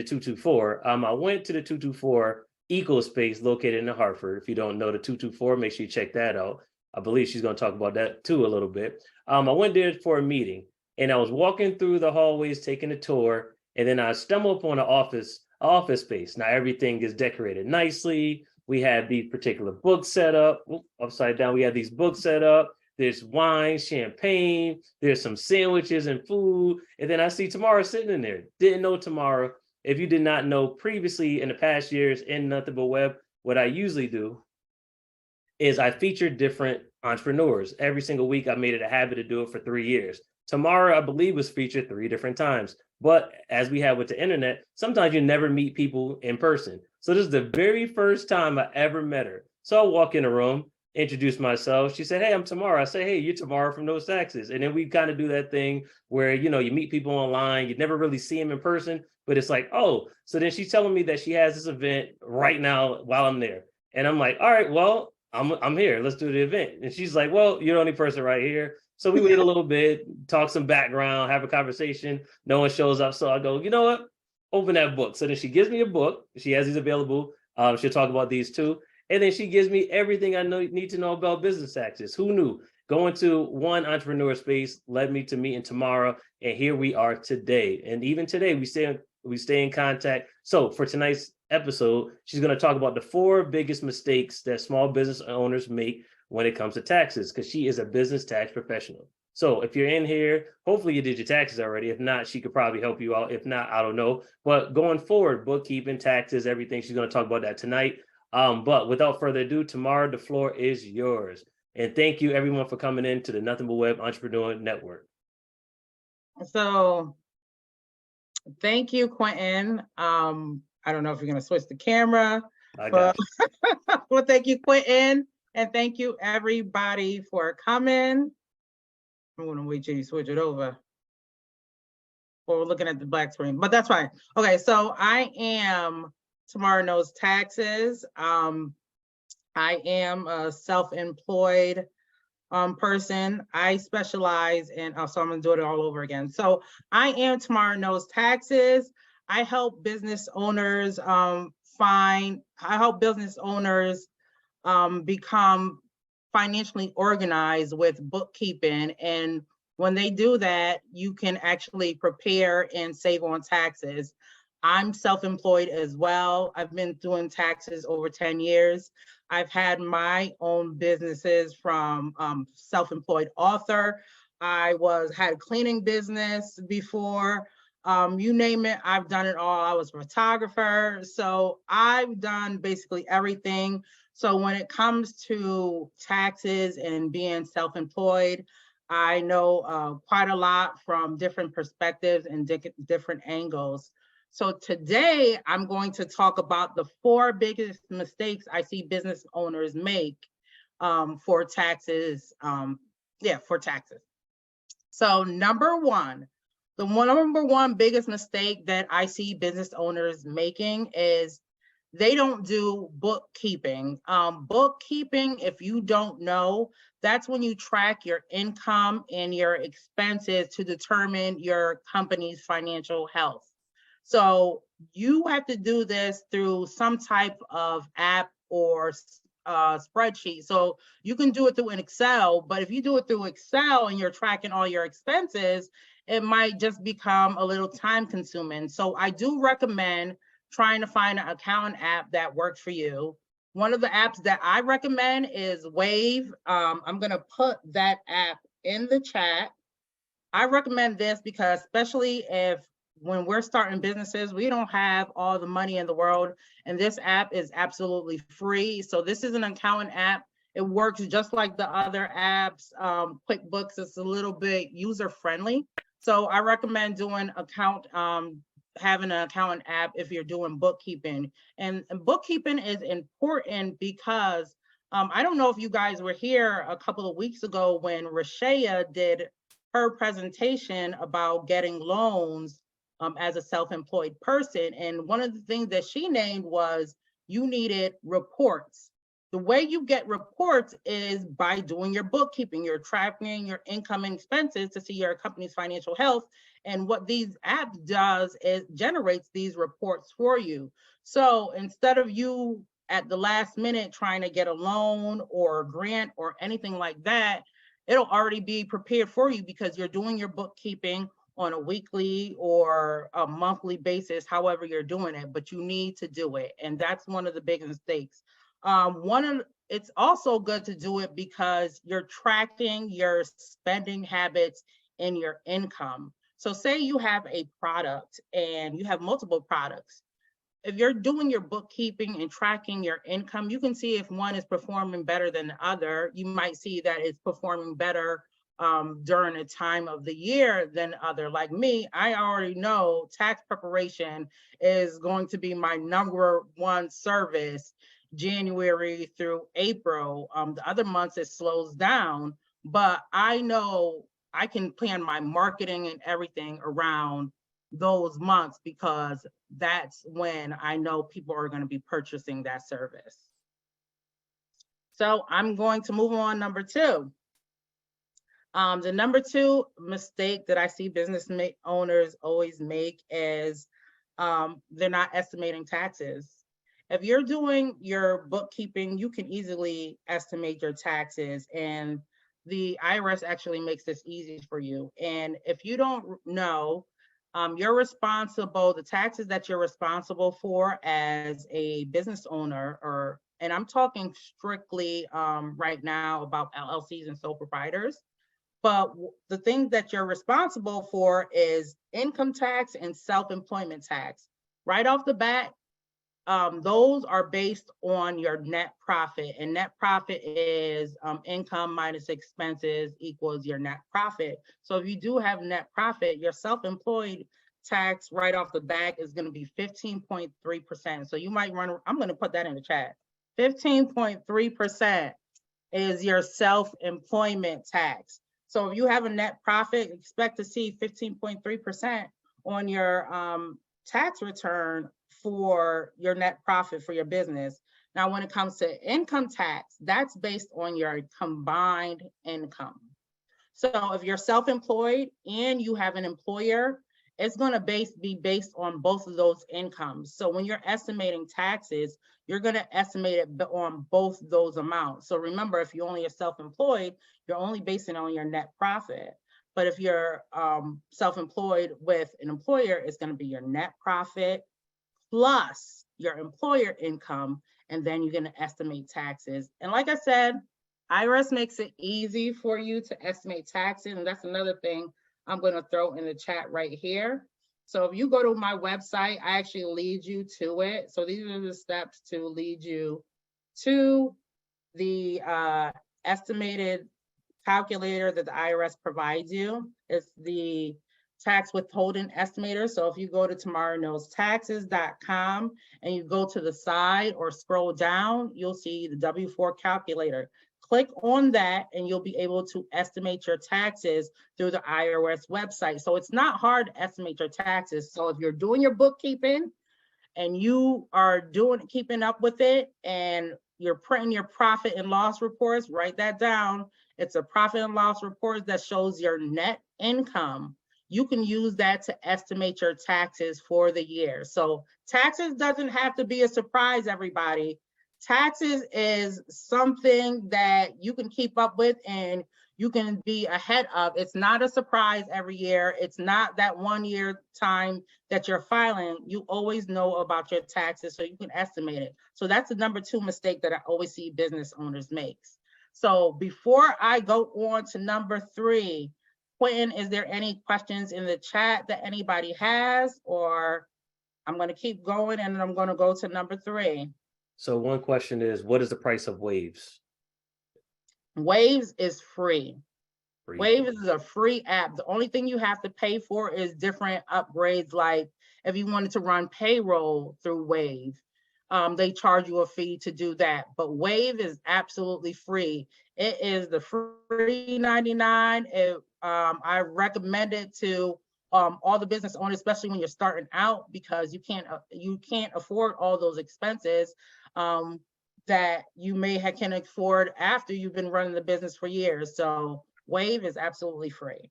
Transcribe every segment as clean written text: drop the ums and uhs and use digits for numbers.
224. I went to the 224 Eco Space located in Hartford. If you don't know the 224, make sure you check that out. I believe she's going to talk about that too a little bit. I went there for a meeting, and I was walking through the hallways taking a tour, and then I stumbled upon an office space. Now everything is decorated nicely. We have these particular books set up. Upside down, we have these books set up. There's wine, champagne, there's some sandwiches and food. And then I see Tamara sitting in there. Didn't know Tamara. If you did not know previously in the past years in Nothing But Web, what I usually do is I feature different entrepreneurs. Every single week, I made it a habit to do it for 3 years. Tamara, I believe, was featured 3 different times. But as we have with the internet, sometimes you never meet people in person. So this is the very first time I ever met her. So I walk in the room, introduce myself. She said, "Hey, I'm Tamara." I say, "Hey, you're Tamara from Those Taxes." And then we kind of do that thing where, you meet people online, you never really see them in person, but it's like, oh, so then she's telling me that she has this event right now while I'm there. And I'm like, all right, well, I'm here. Let's do the event. And she's like, well, you're the only person right here. So we wait a little bit, talk some background, have a conversation. No one shows up. So I go, you know what? Open that book. So then she gives me a book. She has these available. She'll talk about these too. And then she gives me everything I need to know about business taxes. Who knew? Going to one entrepreneur space led me to meeting Tamara. And here we are today. And even today, we stay in contact. So for tonight's episode, she's going to talk about the 4 biggest mistakes that small business owners make when it comes to taxes, because she is a business tax professional. So if you're in here, hopefully you did your taxes already. If not, she could probably help you out. If not, I don't know. But going forward, bookkeeping, taxes, everything, she's going to talk about that tonight. But without further ado, Tamara, the floor is yours. And thank you everyone for coming in to the Nothing But Web Entrepreneur Network. So thank you, Quentin. I don't know if you're going to switch the camera. Well, thank you, Quentin. And thank you, everybody, for coming. I'm going to wait till you switch it over. Well, we're looking at the black screen, but that's fine. Okay, so I am Tamara Knows Taxes. I am a self-employed person. I specialize in, so I'm going to do it all over again. So I am Tamara Knows Taxes. I help business owners become financially organized with bookkeeping. And when they do that, you can actually prepare and save on taxes. I'm self-employed as well. I've been doing taxes over 10 years. I've had my own businesses from self-employed author. I had a cleaning business before. You name it, I've done it all. I was a photographer. So I've done basically everything. So when it comes to taxes and being self-employed, I know quite a lot from different perspectives and different angles. So today I'm going to talk about the 4 biggest mistakes I see business owners make for taxes. For taxes. So number one biggest mistake that I see business owners making is they don't do bookkeeping. Bookkeeping, if you don't know, that's when you track your income and your expenses to determine your company's financial health. So you have to do this through some type of app or spreadsheet. So you can do it through an Excel, but if you do it through Excel and you're tracking all your expenses, it might just become a little time consuming. So I do recommend trying to find an accounting app that works for you. One of the apps that I recommend is Wave. I'm gonna put that app in the chat. I recommend this because especially when we're starting businesses, we don't have all the money in the world, and this app is absolutely free. So this is an accounting app. It works just like the other apps. QuickBooks is a little bit user-friendly. So I recommend doing having an accounting app if you're doing bookkeeping. And bookkeeping is important because I don't know if you guys were here a couple of weeks ago when Rashaya did her presentation about getting loans as a self-employed person. And one of the things that she named was you needed reports. The way you get reports is by doing your bookkeeping. You're tracking your income and expenses to see your company's financial health. And what these apps does is generates these reports for you. So instead of you at the last minute trying to get a loan or a grant or anything like that, it'll already be prepared for you because you're doing your bookkeeping on a weekly or a monthly basis, however you're doing it, but you need to do it. And that's one of the big mistakes. It's also good to do it because you're tracking your spending habits and your income. So say you have a product and you have multiple products. If you're doing your bookkeeping and tracking your income, you can see if one is performing better than the other. You might see that it's performing better during a time of the year than other. Like me, I already know tax preparation is going to be my #1 service, January through April. The other months it slows down, but I know I can plan my marketing and everything around those months because that's when I know people are going to be purchasing that service. So I'm going to move on. Number 2. The number 2 mistake that I see business owners always make is they're not estimating taxes. If you're doing your bookkeeping, you can easily estimate your taxes, and the IRS actually makes this easy for you. And if you don't know, you're responsible, the taxes that you're responsible for as a business owner, and I'm talking strictly right now about LLCs and sole proprietors. But the things that you're responsible for is income tax and self-employment tax. Right off the bat, those are based on your net profit, and net profit is income minus expenses equals your net profit. So if you do have net profit, your self-employed tax right off the bat is going to be 15.3%. So you might run, I'm going to put that in the chat. 15.3% is your self-employment tax. So if you have a net profit, expect to see 15.3% on your tax return for your net profit for your business. Now, when it comes to income tax, that's based on your combined income. So if you're self-employed and you have an employer, it's going to be based on both of those incomes. So when you're estimating taxes, you're going to estimate it on both those amounts. So remember, if you only are self-employed, you're only basing it on your net profit. But if you're self-employed with an employer, it's going to be your net profit plus your employer income, and then you're going to estimate taxes. And like I said, IRS makes it easy for you to estimate taxes, and that's another thing I'm going to throw in the chat right here. So if you go to my website, I actually lead you to it. So these are the steps to lead you to the estimated calculator that the IRS provides you. It's the tax withholding estimator. So if you go to tamaraknowstaxes.com and you go to the side or scroll down, you'll see the W-4 calculator. Click on that and you'll be able to estimate your taxes through the IRS website. So it's not hard to estimate your taxes. So if you're doing your bookkeeping and you are keeping up with it and you're printing your profit and loss reports, write that down. It's a profit and loss report that shows your net income. You can use that to estimate your taxes for the year. So taxes doesn't have to be a surprise, everybody. Taxes is something that you can keep up with and you can be ahead of. It's not a surprise every year. It's not that 1 year time that you're filing. You always know about your taxes, so you can estimate it. So that's the number 2 mistake that I always see business owners make. So before I go on to number 3, Quentin, is there any questions in the chat that anybody has, or I'm going to keep going and I'm going to go to number 3. So one question is, what is the price of Waves? Waves is free. Free. Waves is a free app. The only thing you have to pay for is different upgrades. Like if you wanted to run payroll through Wave, they charge you a fee to do that. But Wave is absolutely free. It is the free 99. I recommend it to all the business owners, especially when you're starting out, because you can't afford all those expenses. that you can afford after you've been running the business for years. So Wave is absolutely free.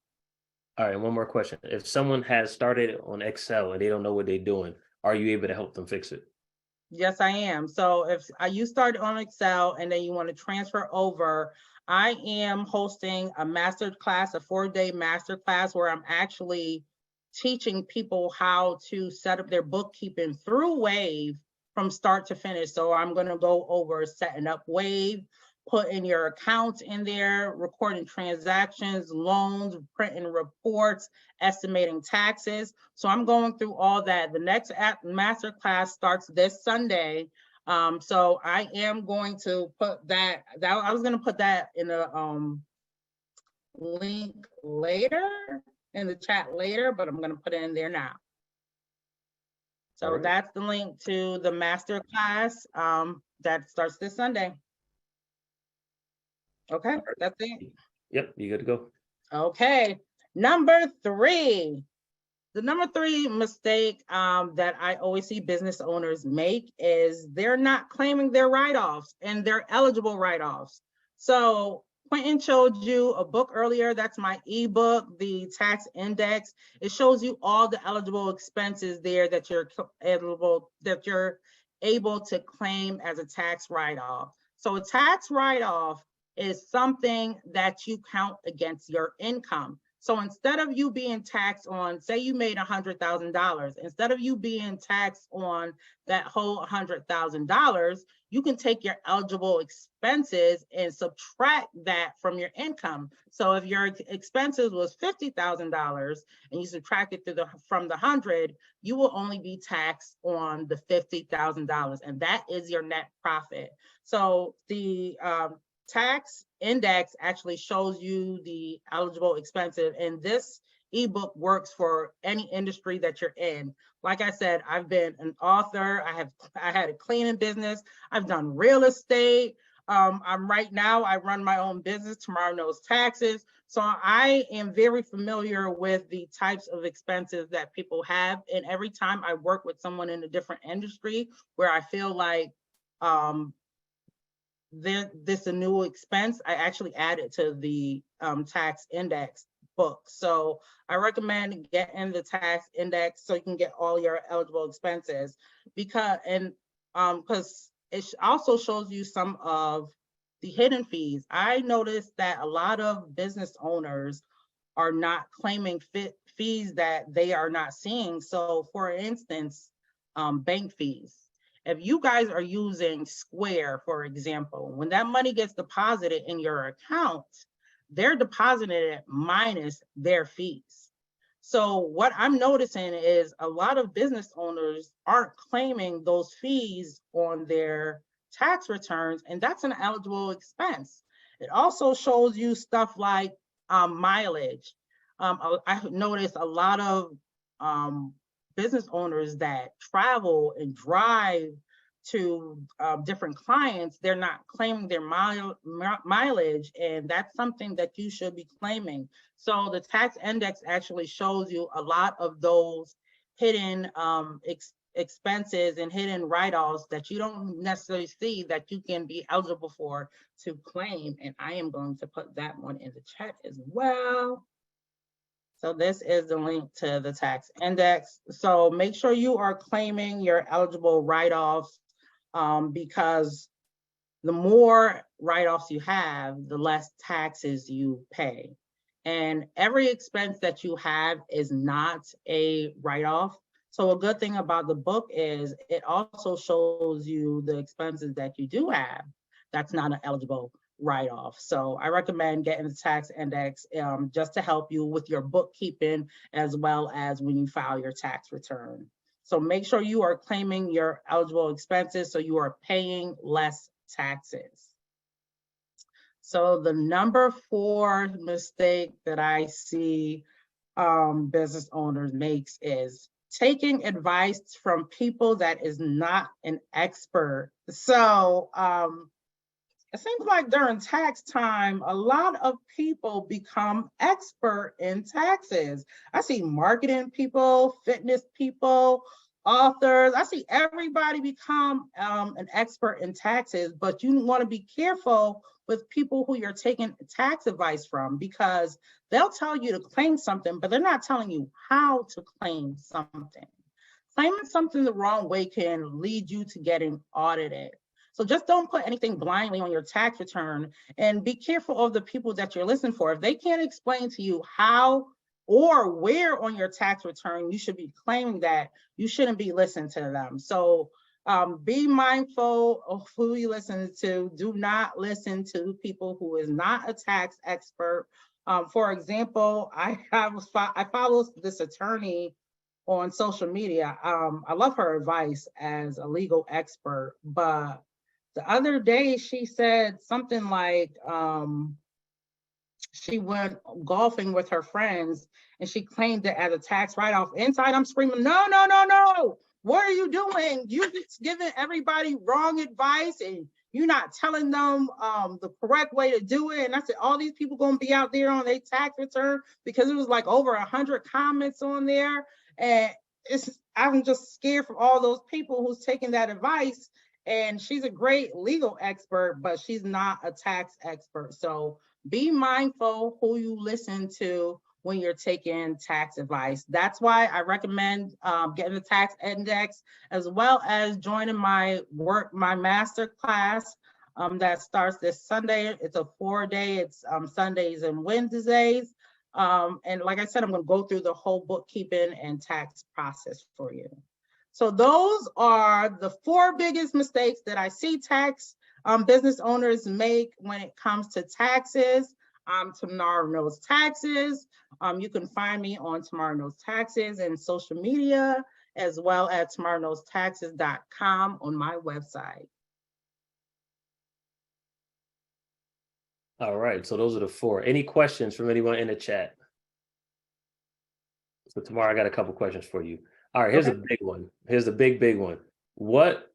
All right, one more question. If someone has started on Excel and they don't know what they're doing, are you able to help them fix it? Yes, I am. So if you started on Excel and then you want to transfer over, I am hosting a master class, a 4-day master class where I'm actually teaching people how to set up their bookkeeping through Wave from start to finish. So I'm going to go over setting up Wave, putting your accounts in there, recording transactions, loans, printing reports, estimating taxes. So I'm going through all that. The next master class starts this Sunday. So I am going to put that I was going to put that in a link later, in the chat later, but I'm going to put it in there now. So right. That's the link to the master class that starts this Sunday. Okay, Right. that's it. Yep, you good to go. Okay, number 3. The number 3 mistake that I always see business owners make is they're not claiming their write-offs and their eligible write-offs. So Quentin showed you a book earlier. That's my ebook, the tax index. It shows you all the eligible expenses there that you're able to claim as a tax write-off. So a tax write-off is something that you count against your income. So instead of you being taxed on, say you made $100,000, instead of you being taxed on that whole $100,000, you can take your eligible expenses and subtract that from your income. So if your expenses was $50,000 and you subtract it from the 100, you will only be taxed on the $50,000, and that is your net profit. So the tax index actually shows you the eligible expenses, and this ebook works for any industry that you're in. Like I said, I've been an author, I had a cleaning business, I've done real estate. I'm right now, I run my own business, Tamara Knows Taxes. So I am very familiar with the types of expenses that people have. And every time I work with someone in a different industry where I feel like this a new expense, I actually add it to the tax index book. So I recommend getting the tax index so you can get all your eligible expenses, because it also shows you some of the hidden fees. I noticed that a lot of business owners are not claiming fees that they are not seeing. So for instance, bank fees. If you guys are using Square, for example, when that money gets deposited in your account, they're depositing it minus their fees. So what I'm noticing is a lot of business owners aren't claiming those fees on their tax returns, and that's an eligible expense. It also shows you stuff like mileage. I noticed a lot of business owners that travel and drive to different clients, they're not claiming their mileage, and that's something that you should be claiming. So the tax index actually shows you a lot of those hidden expenses and hidden write-offs that you don't necessarily see that you can be eligible for to claim. And I am going to put that one in the chat as well. So this is the link to the tax index. So make sure you are claiming your eligible write-offs, because the more write-offs you have, the less taxes you pay. And every expense that you have is not a write-off. So a good thing about the book is it also shows you the expenses that you do have that's not an eligible write-off. So I recommend getting the tax index just to help you with your bookkeeping as well as when you file your tax return. So make sure you are claiming your eligible expenses so you are paying less taxes. So the number 4 mistake that I see business owners makes is taking advice from people that is not an expert. So it seems like during tax time, a lot of people become expert in taxes. I see marketing people, fitness people, authors. I see everybody become an expert in taxes, but you want to be careful with people who you're taking tax advice from, because they'll tell you to claim something, but they're not telling you how to claim something. Claiming something the wrong way can lead you to getting audited. So just don't put anything blindly on your tax return, and be careful of the people that you're listening for. If they can't explain to you how or where on your tax return you should be claiming that, you shouldn't be listening to them. So be mindful of who you listen to. Do not listen to people who is not a tax expert. For example, I follow this attorney on social media. I love her advice as a legal expert, but the other day she said something like, she went golfing with her friends and she claimed it as a tax write-off. Inside, I'm screaming, no, no, no, no. What are you doing? You're just giving everybody wrong advice and you're not telling them the correct way to do it. And I said, all these people gonna be out there on their tax return, because it was like over 100 comments on there. And I'm just scared for all those people who's taking that advice. And she's a great legal expert, but she's not a tax expert. So be mindful who you listen to when you're taking tax advice. That's why I recommend getting the tax index, as well as joining my master class that starts this Sunday. It's a 4-day, it's Sundays and Wednesdays. And like I said, I'm gonna go through the whole bookkeeping and tax process for you. So those are the 4 biggest mistakes that I see tax business owners make when it comes to taxes. Tamara Knows Taxes. You can find me on Tamara Knows Taxes and social media, as well as tamaraknowstaxes.com on my website. All right, so those are the 4. Any questions from anyone in the chat? So Tamara, I got a couple questions for you. All right, here's a big one. Here's the big one. What,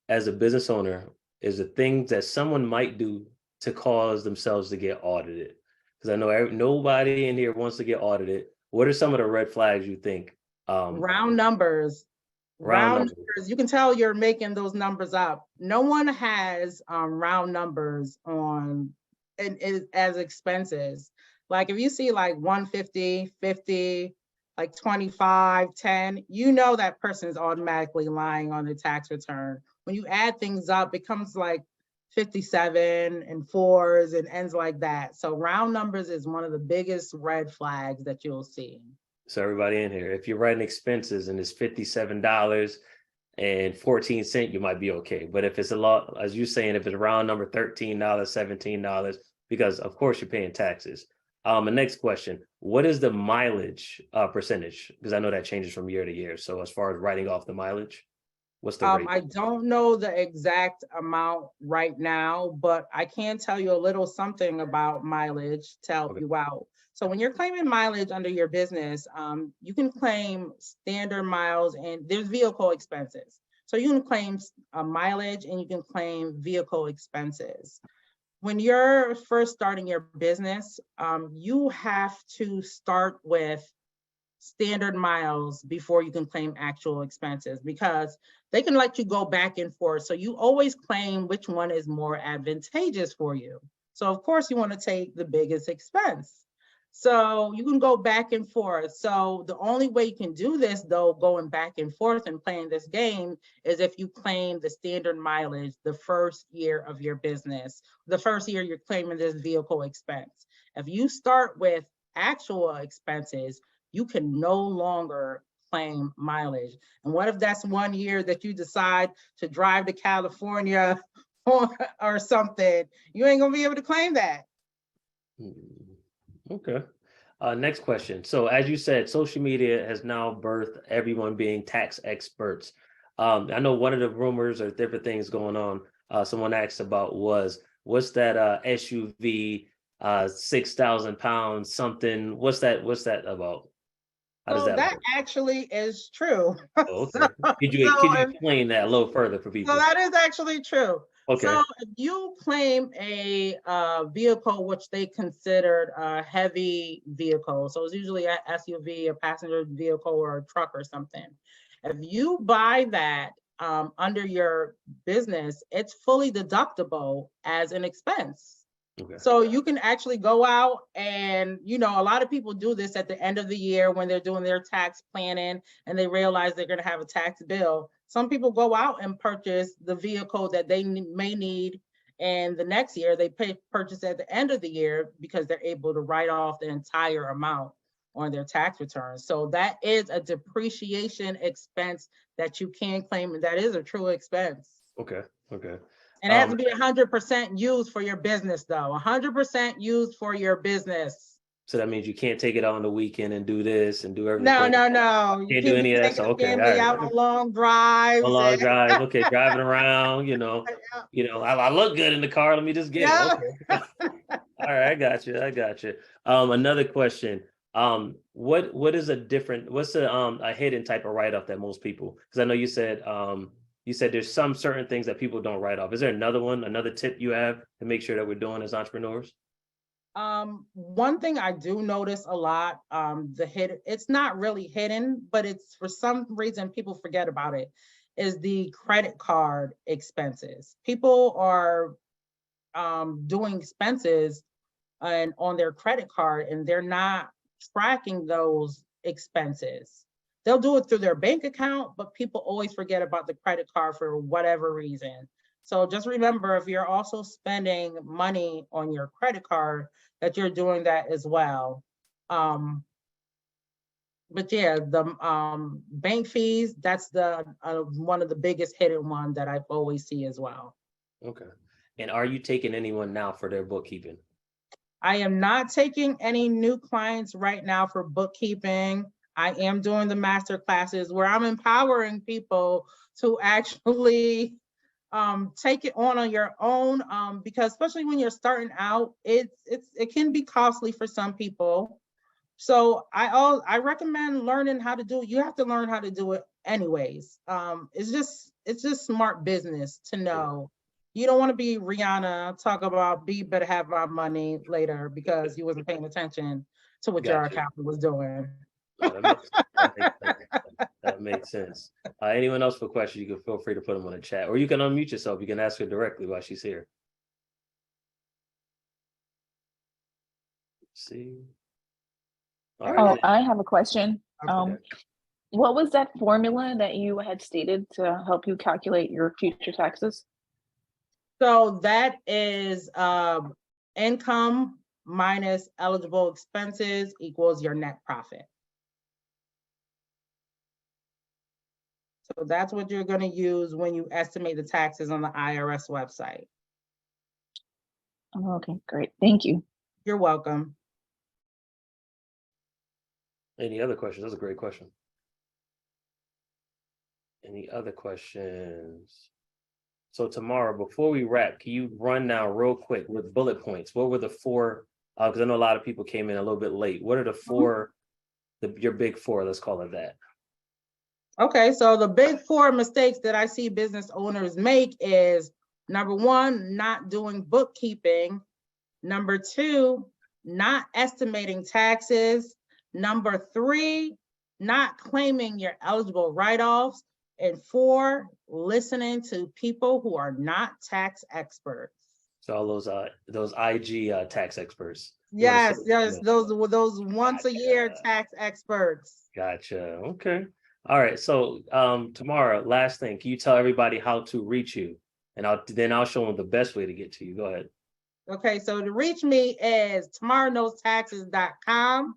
as a business owner, is the things that someone might do to cause themselves to get audited? Because I know nobody in here wants to get audited. What are some of the red flags you think? Round numbers. Round numbers. You can tell you're making those numbers up. No one has round numbers on as expenses. Like if you see like 150, 50, like 25, 10, you know that person is automatically lying on the tax return. When you add things up, it comes like 57 and 4s and ends like that. So round numbers is one of the biggest red flags that you'll see. So everybody in here, if you're writing expenses and it's $57.14, you might be okay. But if it's a lot, as you're saying, if it's a round number, $13, $17, because of course you're paying taxes. The next question, what is the mileage percentage? Because I know that changes from year to year. So as far as writing off the mileage, what's the rate? I don't know the exact amount right now, but I can tell you a little something about mileage to help you out. So when you're claiming mileage under your business, you can claim standard miles, and there's vehicle expenses. So you can claim mileage and you can claim vehicle expenses. When you're first starting your business, you have to start with standard miles before you can claim actual expenses, because they can let you go back and forth. So you always claim which one is more advantageous for you. So of course you want to take the biggest expense. So you can go back and forth. So the only way you can do this, though, going back and forth and playing this game, is if you claim the standard mileage the first year of your business. The first year you're claiming this vehicle expense. If you start with actual expenses, you can no longer claim mileage. And what if that's 1 year that you decide to drive to California or something? You ain't gonna be able to claim that. Okay. Next question. So as you said, social media has now birthed everyone being tax experts. I know one of the rumors or different things going on, someone asked about what's that SUV, 6,000 pounds something? What's that about? How does So that work? actually is true. Oh, okay. Could you explain that a little further for people? So that is actually true. Okay. So if you claim a vehicle which they considered a heavy vehicle, so it's usually an SUV, a passenger vehicle, or a truck or something, If you buy that under your business, it's fully deductible as an expense. Okay. So you can actually go out and, you know, a lot of people do this at the end of the year when they're doing their tax planning and they realize they're going to have a tax bill. Some people go out and purchase the vehicle that they may need, and the next year they purchase at the end of the year because they're able to write off the entire amount on their tax return. So that is a depreciation expense that you can claim, and that is a true expense. Okay. Okay. And it has to be 100% used for your business, though. 100% used for your business. So that means you can't take it out on the weekend and do this and do everything. No. Can't do any of that. So okay, family out on long drives. On long drives. Okay, driving around. You know, I look good in the car. Let me just get it. Okay. All right, I got you. Another question. What is what's a hidden type of write-off that most people? Because I know you said there's some certain things that people don't write off. Is there another tip you have to make sure that we're doing as entrepreneurs? One thing I do notice a lot, it's not really hidden, but it's for some reason people forget about it, is the credit card expenses. People are doing expenses and on their credit card, and they're not tracking those expenses. They'll do it through their bank account, but people always forget about the credit card for whatever reason. So just remember, if you're also spending money on your credit card, that you're doing that as well. But yeah, the bank fees, that's the one of the biggest hidden one that I've always see as well. Okay. And are you taking anyone now for their bookkeeping? I am not taking any new clients right now for bookkeeping. I am doing the master classes where I'm empowering people to actually take it on your own, because especially when you're starting out, it can be costly for some people. So I recommend learning how to do it. You have to learn how to do it anyways. It's just smart business to know. You don't want to be Rihanna, talk about be better have my money later because you wasn't paying attention to what your accountant was doing. That makes sense. Anyone else for questions, you can feel free to put them on the chat, or you can unmute yourself. You can ask her directly while she's here. Let's see. All right. I have a question. Okay. What was that formula that you had stated to help you calculate your future taxes? So that is income minus eligible expenses equals your net profit. So that's what you're going to use when you estimate the taxes on the IRS website. Oh, okay, great. Thank you. You're welcome. Any other questions? That's a great question. Any other questions? So Tamara, before we wrap, can you run down real quick with bullet points? What were the four, because I know a lot of people came in a little bit late. What are the four, your big four, let's call it that? Okay, so the big four mistakes that I see business owners make is, number one, not doing bookkeeping. Number two, not estimating taxes. Number three, not claiming your eligible write-offs. And four, listening to people who are not tax experts. So all those IG tax experts. Yes, those once a year tax experts. Gotcha. Okay. All right. So Tamara, last thing, can you tell everybody how to reach you? And I'll show them the best way to get to you. Go ahead. Okay, so to reach me is tamaraknowstaxes.com.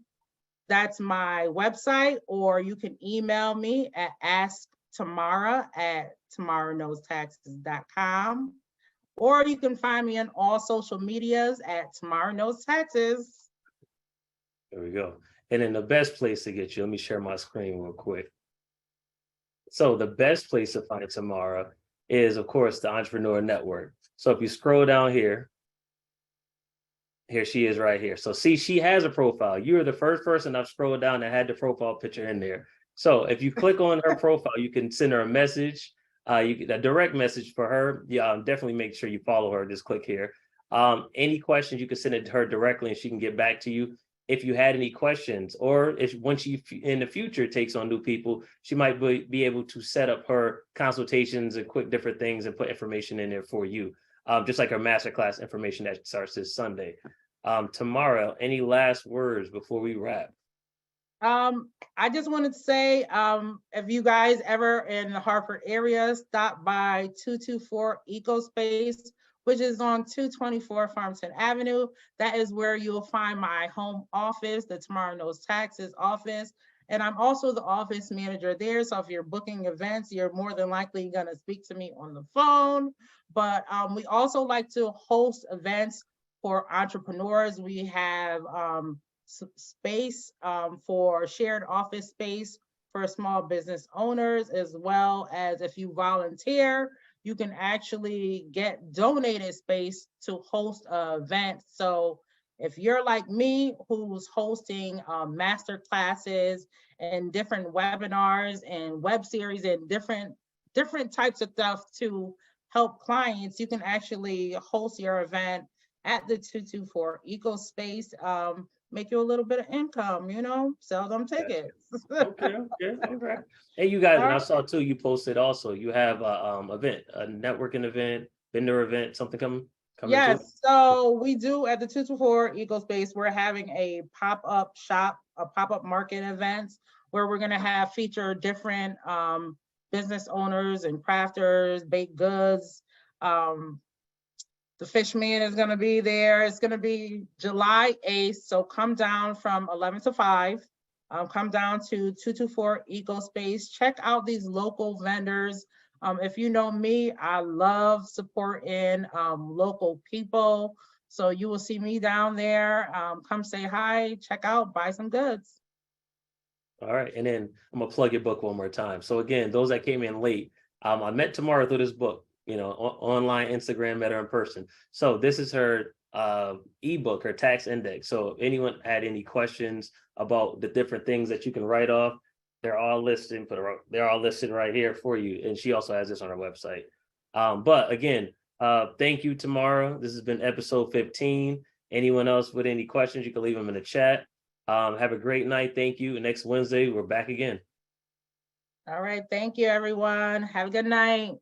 That's my website, or you can email me at asktamara@tamaraknowstaxes.com, or you can find me on all social medias at Tamara Knows Taxes. There we go. And then the best place to get you, let me share my screen real quick. So the best place to find Tamara is, of course, the Entrepreneur Network. So if you scroll down here she is right here. So see, she has a profile. You are the first person I've scrolled down that had the profile picture in there. So if you click on her profile, you can send her a message. You get a direct message for her. Yeah, definitely make sure you follow her. Just click here. Any questions, you can send it to her directly and she can get back to you. if you had any questions, or if once she in the future takes on new people, she might be able to set up her consultations and quick different things and put information in there for you. Just like our masterclass information that starts this Sunday. Tamara, any last words before we wrap? I just wanted to say, if you guys ever in the Hartford area, stop by 224 EcoSpace, which is on 224 Farmington Avenue. That is where you'll find my home office, the Tamara Knows Taxes office. And I'm also the office manager there. So if you're booking events, you're more than likely going to speak to me on the phone. But we also like to host events for entrepreneurs. We have space for shared office space for small business owners, as well as if you volunteer, you can actually get donated space to host an event. So if you're like me, who's hosting master classes and different webinars and web series and different types of stuff to help clients, you can actually host your event at the 224 EcoSpace. Make you a little bit of income, sell them tickets. Okay. Hey, you guys, and I Alright. saw too, you posted also, you have a event, a networking event, vendor event, something coming Yes, too? so we do at the 224 EcoSpace, we're having a pop-up shop, a pop-up market events where we're gonna have feature different business owners and crafters, baked goods. The Fishman is gonna be there. It's gonna be July 8th, so come down from 11 to 5. Come down to 224 EcoSpace. Check out these local vendors. If you know me, I love supporting local people. So you will see me down there. Come say hi, check out, buy some goods. All right, and then I'm gonna plug your book one more time. So again, those that came in late, I met Tamara through this book, online, Instagram, met her in person. So this is her ebook, her tax index. So if anyone had any questions about the different things that you can write off, they're all listed, they're all listed right here for you. And she also has this on her website. But again, thank you, Tamara. This has been episode 15. Anyone else with any questions, you can leave them in the chat. Have a great night. Thank you. Next Wednesday, we're back again. All right, thank you, everyone. Have a good night.